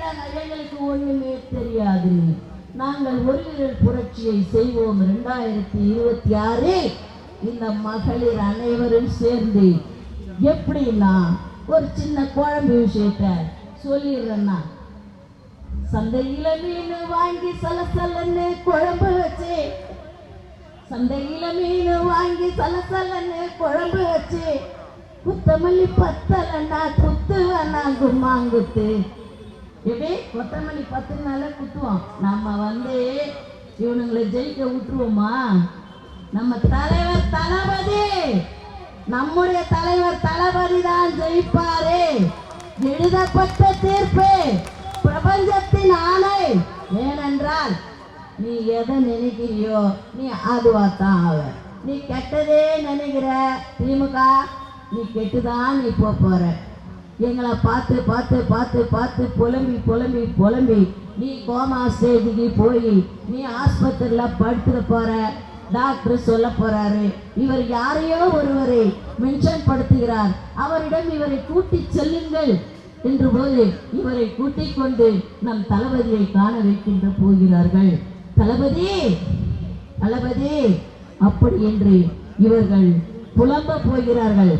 சொல்லிட்டாங்க, எங்களுக்கு ஒண்ணுமே தெரியாது, நாங்கள் ஒரு புரட்சியை செய்வோம் 2026 இந்த மகளிர் அனைவரும் சேர்ந்து. எப்படின்னா ஒரு சின்ன குழம்பு விஷயத்த சொல்லிடுறேன்னா, சந்தையில மீன் வாங்கி சலசலன்னு குழம்பு வச்சு, சந்தையில மீன் வாங்கி சலசலன்னு குழம்பு வச்சு, குத்தமல்லி பத்தலன்னா குத்து வேணாங்கு மாங்குத்து. எப்படி கொத்தமல்லி 10 நாள குத்துவோம். நம்ம இவனுங்களை ஜெயிக்க விட்டுருவோமா? நம்ம தலைவர் தளபதி, நம்முடைய தலைவர் தளபதி தான் ஜெயிப்பாரு. எழுதப்பட்ட தீர்ப்பு, பிரபஞ்சத்தின் ஆணை. ஏனென்றால் நீ எதை நினைக்கிறியோ நீ அதுவாத்தான் ஆவ. நீ கெட்டதே நினைக்கிற திமுக, நீ கெட்டுதான் நீ போற. எங்களை பார்த்து பார்த்து பார்த்து பார்த்து புலம்பி புலம்பி புலம்பி நீ கோமா ஸ்டேஜுக்கு போய் நீ ஆஸ்பத்திரியில் படுத்துட போற. டாக்டர் சொல்ல போறாரு, இவர் யாரையோ ஒருவரை மென்ஷன் படுத்துகிறார், அவரிடம் இவரை கூட்டி செல்லுங்கள் என்று போது இவரை கூட்டிக் கொண்டு நம் தளபதியை காண வைக்கின்ற போகிறார்கள். தளபதி தளபதி அப்படி என்று இவர்கள் புலம்ப போகிறார்கள்.